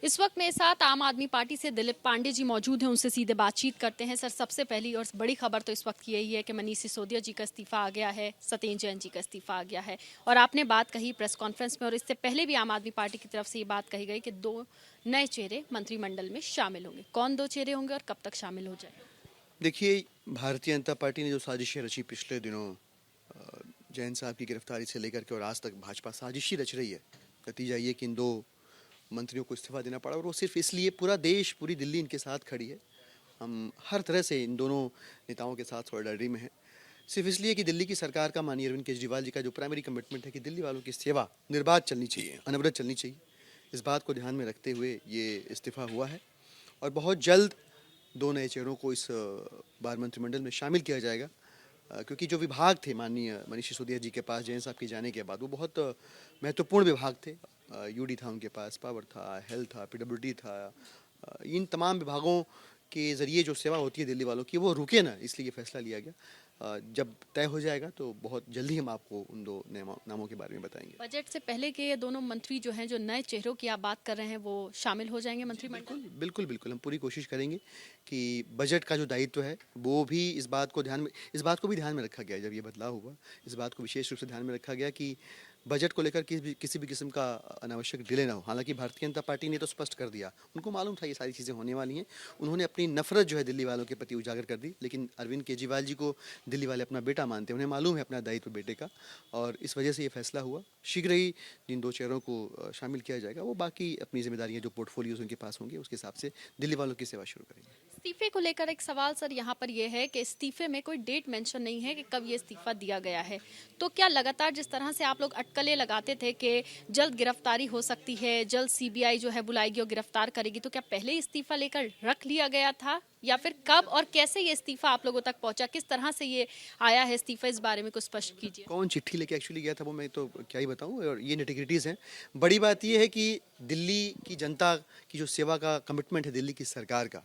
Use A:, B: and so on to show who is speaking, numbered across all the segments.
A: इस वक्त मेरे साथ आम आदमी पार्टी से दिलीप पांडे जी मौजूद हैं, उनसे सीधे बातचीत करते हैं। सर, सबसे पहली और बड़ी खबर तो इस वक्त की यही है कि मनीष सिसोदिया जी का इस्तीफा आ गया है, सत्येंद्र जैन जी का इस्तीफा आ गया है। और आपने बात कही प्रेस कॉन्फ्रेंस में, और इससे पहले भी आम आदमी पार्टी की तरफ से ये बात कही गई कि 2 नए चेहरे मंत्रिमंडल में शामिल होंगे। कौन 2 चेहरे होंगे और कब तक शामिल हो जाए?
B: देखिए, भारतीय जनता पार्टी ने जो साजिशें रची पिछले दिनों जैन साहब की गिरफ्तारी से लेकर के और आज तक भाजपा साजिश ही रच रही है। नतीजा ये कि इन 2 मंत्रियों को इस्तीफा देना पड़ा, और वो सिर्फ इसलिए पूरा देश, पूरी दिल्ली इनके साथ खड़ी है। हम हर तरह से इन दोनों नेताओं के साथ सॉलिडरिटी में हैं, सिर्फ इसलिए कि दिल्ली की सरकार का, माननीय अरविंद केजरीवाल जी का जो प्राइमरी कमिटमेंट है कि दिल्ली वालों की सेवा निर्बाध चलनी चाहिए, अनवरत चलनी चाहिए। इस बात को ध्यान में रखते हुए ये इस्तीफा हुआ है, और बहुत जल्द 2 नए चेहरों को इस बार मंत्रिमंडल में शामिल किया जाएगा। क्योंकि जो विभाग थे माननीय मनीष सिसोदिया जी के पास जैन साहब के जाने के बाद, वो बहुत महत्वपूर्ण विभाग थे। यूडी था उनके पास, पावर था, हेल्थ था, पीडब्ल्यूडी था। इन तमाम विभागों के ज़रिए जो सेवा होती है दिल्ली वालों की, वो रुके ना, इसलिए ये फैसला लिया गया। जब तय हो जाएगा तो बहुत जल्दी हम आपको उन 2 नामों के बारे में बताएंगे।
A: बजट से पहले के ये दोनों मंत्री जो हैं, जो नए चेहरों की आप बात कर रहे हैं, वो शामिल हो जाएंगे मंत्रिमंडल?
B: बिल्कुल बिल्कुल, हम पूरी कोशिश करेंगे कि बजट का जो दायित्व है वो भी इस बात को भी ध्यान में रखा गया। जब ये बदलाव हुआ, इस बात को विशेष रूप से ध्यान में रखा गया कि बजट को लेकर किसी भी किस्म का अनावश्यक डिले ना हो। हालांकि भारतीय जनता पार्टी ने तो स्पष्ट कर दिया, उनको मालूम था ये सारी चीज़ें होने वाली हैं। उन्होंने अपनी नफरत जो है दिल्ली वालों के प्रति उजागर कर दी, लेकिन अरविंद केजरीवाल जी को दिल्ली वाले अपना बेटा मानते हैं, उन्हें मालूम है अपना दायित्व बेटे का, और इस वजह से ये फैसला हुआ। शीघ्र ही जिन 2 चेहरों को शामिल किया जाएगा, वो बाकी अपनी जिम्मेदारियां, जो पोर्टफोलियोज उनके पास होंगे, उसके हिसाब से दिल्ली वालों की सेवा शुरू करेंगे।
A: इस्तीफे को लेकर एक सवाल सर यहाँ पर यह है कि इस्तीफे में कोई डेट मेंशन नहीं है कि कब ये इस्तीफा दिया गया है। तो क्या लगातार जिस तरह से आप लोग अटकलें लगाते थे कि जल्द गिरफ्तारी हो सकती है, जल्द सीबीआई जो है बुलाएगी और गिरफ्तार करेगी, तो क्या पहले इस्तीफा लेकर रख लिया गया था, या फिर कब और कैसे ये इस्तीफा आप लोगों तक पहुंचा, किस तरह से ये आया है इस्तीफा, इस बारे में कुछ स्पष्ट कीजिए।
B: कौन चिट्ठी लेके एक्चुअली गया था वो मैं तो क्या ही बताऊं, और ये निटिग्रिटीज़ हैं। बड़ी बात ये है कि दिल्ली की जनता की जो सेवा का कमिटमेंट है दिल्ली की सरकार का,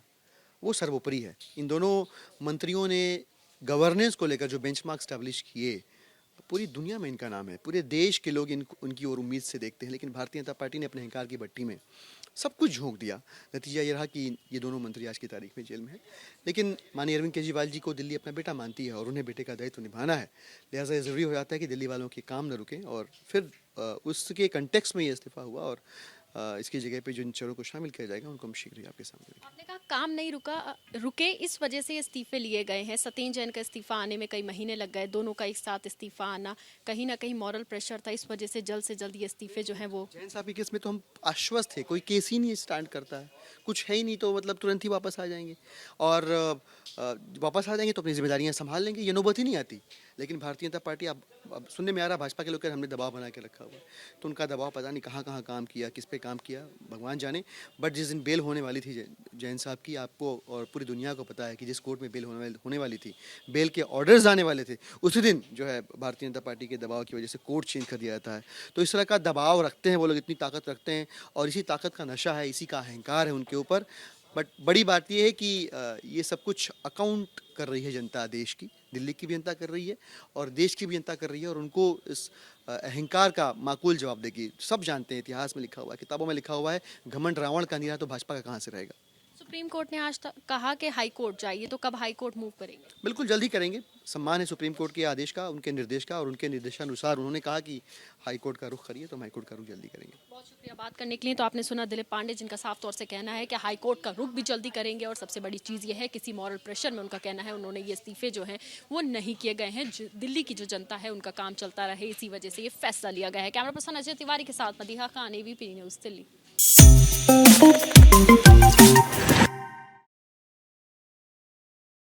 B: वो सर्वोपरि है। इन दोनों मंत्रियों ने गवर्नेंस को लेकर जो बेंचमार्क स्टैब्लिश किए, पूरी दुनिया में इनका नाम है, पूरे देश के लोग उनकी ओर उम्मीद से देखते हैं। लेकिन भारतीय जनता पार्टी ने अपने अहंकार की भट्टी में सब कुछ झोंक दिया। नतीजा ये रहा कि ये दोनों मंत्री आज की तारीख में जेल में हैं। लेकिन माननीय अरविंद केजरीवाल जी को दिल्ली अपना बेटा मानती है, और उन्हें बेटे का दायित्व निभाना है। लिहाजा ये ज़रूरी हो जाता है कि दिल्ली वालों के काम न रुकें, और फिर उसके कंटेक्स्ट में ये इस्तीफा हुआ, और इसकी जगह पे जो इन चेहरों को शामिल किया जाएगा उनको हम शीघ्र ही आपके सामने रखेंगे।
A: आपने कहा काम नहीं रुके, इस वजह से ये इस्तीफे लिए गए हैं। सत्येंद्र जैन का इस्तीफा आने में कई महीने लग गए, दोनों का एक साथ इस्तीफा आना, कहीं ना कहीं मॉरल प्रेशर था, इस वजह से जल्द ये इस्तीफे जो हैं वो।
B: जैन साहब के केस में तो हम आश्वस्त थे, कोई केस ही नहीं स्टैंड करता है, कुछ है ही नहीं, तो मतलब तुरंत ही वापस आ जाएंगे, और वापस आ जाएंगे तो अपनी जिम्मेदारियां संभाल लेंगे, ये नौबत ही नहीं आती। लेकिन भारतीय जनता पार्टी, अब सुनने में आ रहा भाजपा के लोग हमने दबाव बना के रखा हुआ है, तो उनका दबाव पता नहीं कहाँ कहाँ काम किया, किस पे काम किया, भगवान जाने। बट जिस दिन बेल होने वाली थी जैन साहब की, आपको और पूरी दुनिया को पता है कि जिस कोर्ट में बेल होने वाली थी, बेल के ऑर्डर्स आने वाले थे, उसी दिन जो है भारतीय जनता पार्टी के दबाव की वजह से कोर्ट चेंज कर दिया जाता है। तो इस तरह का दबाव रखते हैं वो लोग, इतनी ताकत रखते हैं, और इसी ताकत का नशा है, इसी का अहंकार है उनके ऊपर। बट बड़ी बात यह है कि ये सब कुछ अकाउंट कर रही है जनता, देश की, दिल्ली की भी जनता कर रही है, और देश की भी जनता कर रही है, और उनको इस अहंकार का माकूल जवाब देगी। सब जानते हैं, इतिहास में लिखा हुआ है, किताबों में लिखा हुआ है, घमंड रावण का नहीं रहा तो भाजपा का कहाँ से रहेगा।
A: सुप्रीम कोर्ट ने आज तक कहा कि हाई कोर्ट जाइए, तो कब हाई कोर्ट मूव करेंगे?
B: बिल्कुल जल्द ही करेंगे। सम्मान है सुप्रीम कोर्ट के आदेश का, उनके निर्देश का, और उनके निर्देशानुसार उन्होंने कहा कि हाई कोर्ट का रुख करिए, तो हम हाई कोर्ट का रुख जल्दी करेंगे।
A: बहुत शुक्रिया बात करने के लिए। तो आपने सुना दिलीप पांडे, जिनका साफ तौर से कहना है कि हाई कोर्ट का रुख भी जल्दी करेंगे, और सबसे बड़ी चीज़ ये है किसी मॉरल प्रेशर में, उनका कहना है उन्होंने ये इस्तीफे जो हैं वो नहीं किए गए हैं। दिल्ली की जो जनता है उनका काम चलता रहे, इसी वजह से ये फैसला लिया गया है। कैमरा पर्सन अजय तिवारी के साथ मदीहा खान, ABP न्यूज़ दिल्ली।